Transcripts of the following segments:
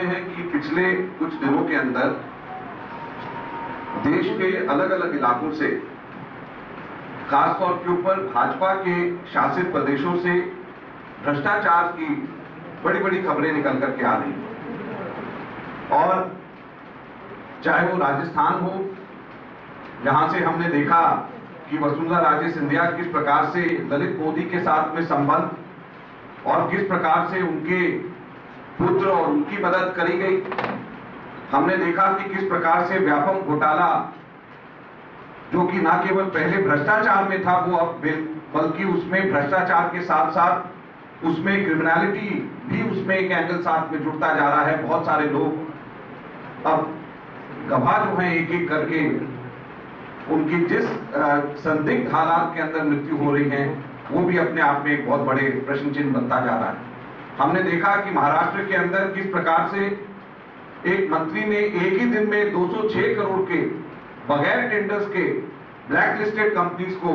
हैं कि पिछले कुछ दिनों के अंदर देश के अलग अलग इलाकों से, खासतौर के ऊपर भाजपा के शासित प्रदेशों से भ्रष्टाचार की बड़ी बड़ी खबरें निकल करके आ रही हैं। और चाहे वो राजस्थान हो, जहां से हमने देखा कि वसुंधरा राजे सिंधिया किस प्रकार से ललित मोदी के साथ में संबंध और किस प्रकार से उनके पुत्र और उनकी मदद करी गई। हमने देखा कि किस प्रकार से व्यापक घोटाला, जो कि न केवल पहले भ्रष्टाचार में था, वो अब बल्कि उसमें भ्रष्टाचार के साथ साथ उसमें क्रिमिनलिटी भी उसमें एक एंगल साथ में जुड़ता जा रहा है। बहुत सारे लोग अब गवाह जो हैं एक एक करके उनकी जिस संदिग्ध हालात के अंदर मृत्यु हो रही है, वो भी अपने आप में एक बहुत बड़े प्रश्न चिन्ह बनता जा रहा है। हमने देखा कि महाराष्ट्र के अंदर किस प्रकार से एक मंत्री ने एक ही दिन में 206 करोड़ के बगैर टेंडर्स के ब्लैक लिस्टेड कंपनीज को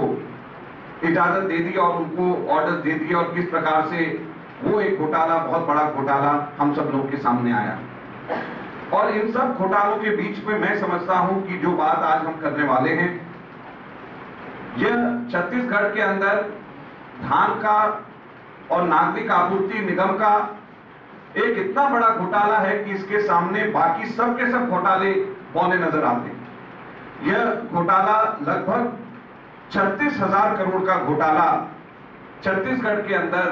इजाजत दे दी और उनको ऑर्डर दे दिए, और किस प्रकार से वो एक घोटाला, बहुत बड़ा घोटाला हम सब लोग के सामने आया। और इन सब घोटालों के बीच में मैं समझता हूं कि जो बात आज हम करने वाले हैं, यह छत्तीसगढ़ के अंदर धान का और नागरिक आपूर्ति निगम का एक इतना बड़ा घोटाला है कि इसके सामने बाकी सब के सब घोटाले बौने नजर आते हैं। यह घोटाला लगभग 36,000 करोड़ का घोटाला छत्तीसगढ़ के अंदर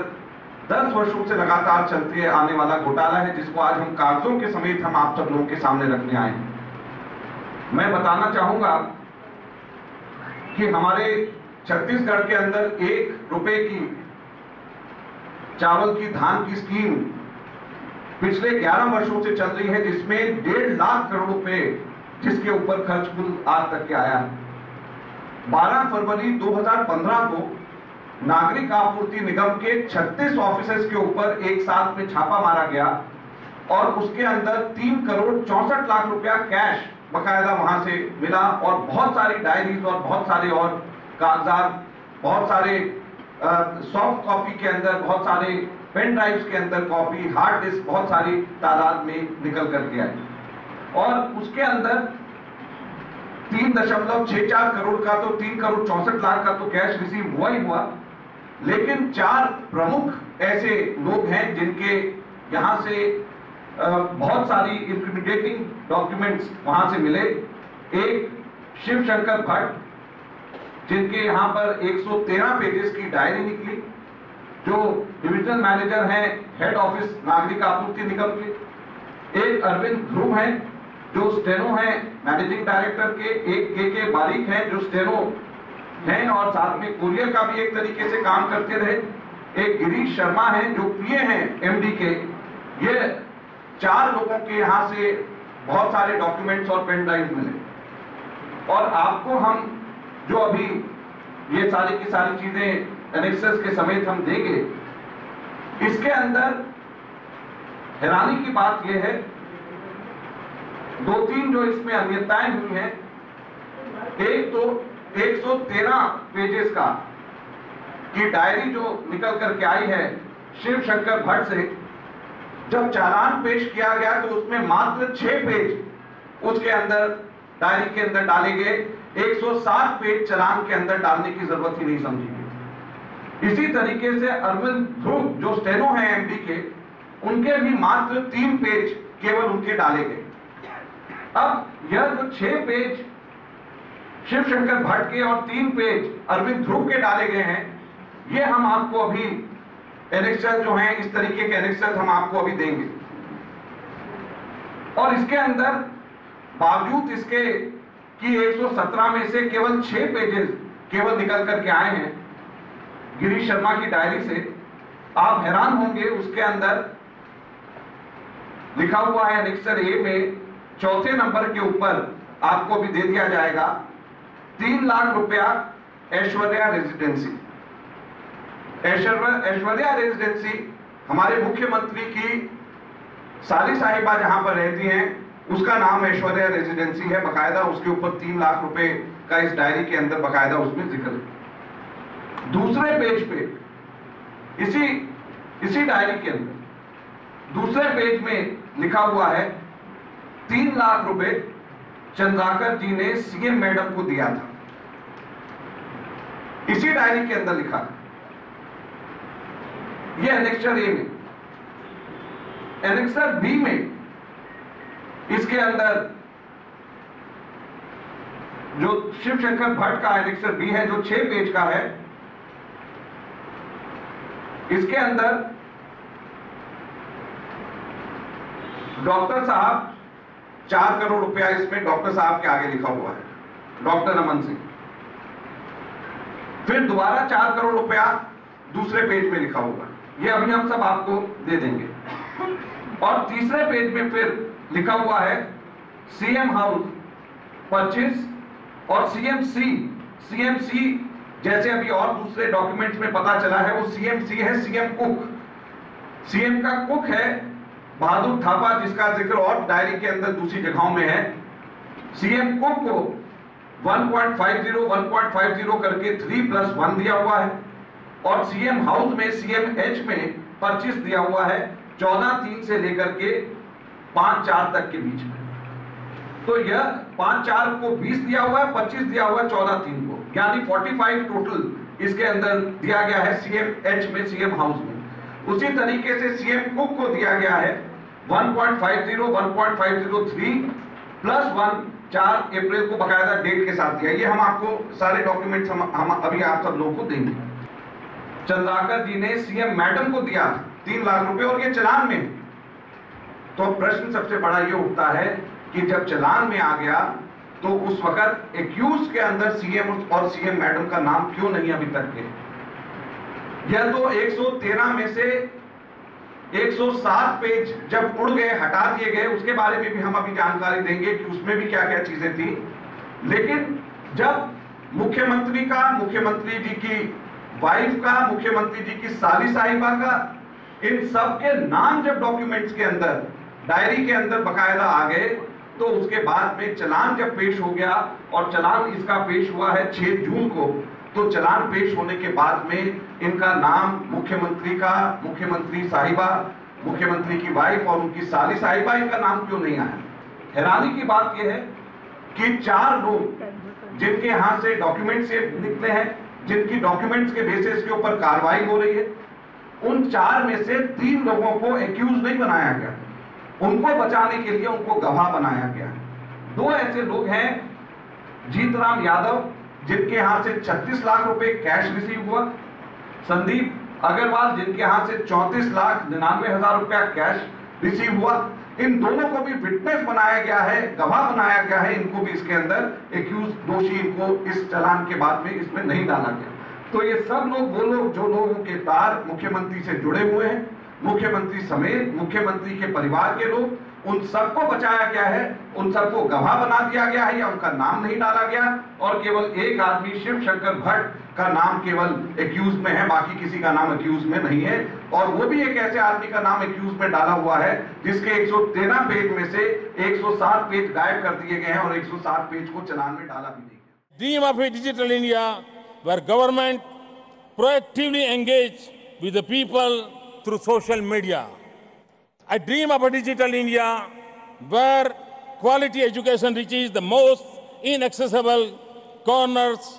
10 वर्षों से लगातार चलते आने वाला घोटाला है, जिसको आज हम कागजों के समेत हम आप सब लोगों के सामने रखने आए हैं। मैं बताना चाहूंगा कि हमारे छत्तीसगढ़ के अंदर 1 रुपए की चावल की, धान की स्कीम पिछले 11 वर्षों से चल रही है, जिसमें 1.5 लाख करोड़ रुपए जिसके ऊपर खर्च कुल आज तक के आया है। 12 फरवरी 2015 को नागरिक आपूर्ति निगम के 36 ऑफिसर्स के ऊपर एक साथ में छापा मारा गया और उसके अंदर 3 करोड़ 64 लाख रुपया कैश बकायदा वहां से मिला, और बहुत सारी डायरीज और बहुत सारे और कागजात, बहुत सारे सॉफ्ट कॉपी के अंदर, बहुत सारे पेन ड्राइव्स के अंदर कॉपी, हार्ड डिस्क बहुत सारी तादाद में निकल करके आई। और उसके अंदर 3.64 करोड़ का तो 3 करोड़ 64 लाख का तो कैश रिसीव हुआ ही हुआ, लेकिन 4 प्रमुख ऐसे लोग हैं जिनके यहां से बहुत सारी इंक्रिमिनेटिंग डॉक्यूमेंट्स वहां से मिले। एक शिवशंकर भट्ट, जिनके यहां पर 113 पेजेस की डायरी निकली, जो डिविजनल मैनेजर हैं हेड ऑफिस नागरिक आपूर्ति निगम के। एक अरविंद ध्रुव हैं, जो स्टेनो हैं मैनेजिंग डायरेक्टर के। एक के बारिक हैं, जो स्टेनो हैं और साथ में कुरियर का भी एक तरीके से काम करते रहे। एक गिरीश शर्मा हैं, जो पीए हैं एमडी के। ये 4 लोगों के यहां से बहुत सारे डॉक्यूमेंट्स और पेन ड्राइव मिले। और आपको हम जो अभी ये सारी की सारी चीजें एनेक्सेस के समेत हम देंगे, इसके अंदर हैरानी की बात यह है, 2-3 जो इसमें अनियमितताएं हुई हैं। एक तो 113 पेजेस का की डायरी जो निकल करके आई है शिवशंकर भट्ट से, जब चालान पेश किया गया तो उसमें मात्र 6 पेज उसके अंदर डायरी के अंदर डाले गए। 107 पेज चालान के अंदर डालने की जरूरत ही नहीं समझी गई। इसी तरीके से अरविंद ध्रुव, जो स्टेनो है एमडी के, उनके भी मात्र 3 पेज केवल उनके डाले गए। अब यह जो 6 पेज शिवशंकर भट्ट के और 3 पेज अरविंद ध्रुव के डाले गए हैं, ये हम आपको अभी एनेक्सेस जो हैं, इस तरीके के एनेक्सेस हम आपको अभी देंगे। और इसके अंदर बावजूद इसके कि 117 में से केवल 6 पेजेस केवल निकल करके आए हैं गिरीश शर्मा की डायरी से, आप हैरान होंगे। उसके अंदर लिखा हुआ है एनेक्सर ए में 4थे नंबर के ऊपर आपको भी दे दिया जाएगा 3 लाख रुपया ऐश्वर्या रेजिडेंसी। ऐश्वर्या रेजिडेंसी हमारे मुख्यमंत्री की साली साहिबा जहां पर रहती हैं, उसका नाम ऐश्वर्या रेजिडेंसी है। बकायदा उसके ऊपर 3 लाख रुपए का इस डायरी के अंदर बकायदा उसमें जिक्र है। दूसरे पेज पे इसी डायरी के अंदर दूसरे पेज में लिखा हुआ है 3 लाख रुपए चंद्राकर जी ने सीएम मैडम को दिया था। इसी डायरी के अंदर लिखा है। यह एनेक्सर ए में। एनेक्सर बी में इसके अंदर जो शिवशंकर भट्ट का एनेक्सर बी है, जो 6 पेज का है, इसके अंदर डॉक्टर साहब 4 करोड़ रुपया इसमें डॉक्टर साहब के आगे लिखा हुआ है, डॉक्टर रमन सिंह। फिर दोबारा 4 करोड़ रुपया दूसरे पेज में लिखा हुआ है। ये अभी हम सब आपको दे देंगे। और तीसरे पेज में फिर लिखा हुआ है सीएम हाउस 25 और सीएमसी जैसे अभी और दूसरे डॉक्यूमेंट्स में पता चला है, वो सीएमसी है सीएम कुक। सीएम का कुक है बहादुर थापा, जिसका जिक्र और डायरी के अंदर दूसरी जगहों में है। सीएम कुक को 1.50 करके 3+1 दिया हुआ है। और सीएम हाउस में सीएमएच में 25 दिया हुआ है, 14/3 से लेकर के 5/4 तक के बीच में। तो यह 5/4 को 20 दिया हुआ है, 25 दिया हुआ है 14/3 को, यानी 45 टोटल इसके अंदर दिया गया है सीएमएच में, सीएम हाउस में। उसी तरीके से सीएम कुक को दिया गया है 1.50, 1.503 +1 4 अप्रैल को बकायदा डेट के साथ दिया। ये हम आपको सारे डॉक्यूमेंट्स हम अभी आप सब लोगों को देंगे। चंद्राकर जी ने सीएम मैडम को दिया 3 लाख रुपए और ये चालान में। तो प्रश्न सबसे बड़ा ये उठता है कि जब चालान में आ गया तो उस वक्त एक्यूज के अंदर सीएम और सीएम मैडम का नाम क्यों नहीं अभी तक के? यह तो 113 में से 107 पेज जब उड़ गए, हटा दिए गए, उसके बारे में भी हम अभी जानकारी देंगे कि उसमें भी क्या क्या चीजें थी। लेकिन जब मुख्यमंत्री का, मुख्यमंत्री जी की वाइफ का, मुख्यमंत्री जी की साली साहिबा का, इन सब के नाम जब डॉक्यूमेंट्स के अंदर, डायरी के अंदर बकायदा आ गए, तो उसके बाद में चालान जब पेश हो गया, और चालान इसका पेश हुआ है 6 जून को, तो चालान पेश होने के बाद में इनका नाम मुख्यमंत्री का, मुख्यमंत्री साहिबा, मुख्यमंत्री की वाइफ और उनकी साली साहिबा, इनका नाम क्यों नहीं आया? हैरानी की बात यह है कि 4 लोग जिनके यहां से डॉक्यूमेंट से निकले हैं, जिनकी डॉक्यूमेंट्स के बेसिस के ऊपर कार्रवाई हो रही है, उन 4 में से 3 लोगों को एक्यूज नहीं बनाया गया। उनको बचाने के लिए उनको गवाह बनाया गया। 2 ऐसे लोग हैं, जीतराम यादव, जिनके यहां से 36 लाख रुपए कैश रिसीव हुआ, संदीप अग्रवाल, जिनके यहां से 34,99,000 रुपया कैश रिसीव हुआ। इन दोनों को भी विटनेस बनाया गया है, गवाह बनाया गया है। इनको भी इसके अंदर एक्यूज, दोषी, इनको इस चालान के बाद में इसमें नहीं डाला गया। तो ये सब लोग, वो लोग जो लोगों के तार मुख्यमंत्री से जुड़े हुए हैं, मुख्यमंत्री समेत मुख्यमंत्री के परिवार के लोग, उन सबको बचाया गया है, उन सबको गवाह बना दिया गया है, या उनका नाम नहीं डाला गया। और केवल एक आदमी शिवशंकर भट्ट का नाम केवल एक्यूज में है, बाकी किसी का नाम एक्यूज में नहीं है। और वो भी एक ऐसे आदमी का नाम एक्यूज में डाला हुआ है जिसके 113 पेज में से 107 पेज गायब कर दिए गए हैं और 107 पेज को चालान में डाला भी नहीं गया। Dream of A digital India where government proactively engage with the people through social media. I dream of a digital India where quality education reaches the most inaccessible corners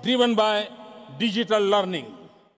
driven by digital learning.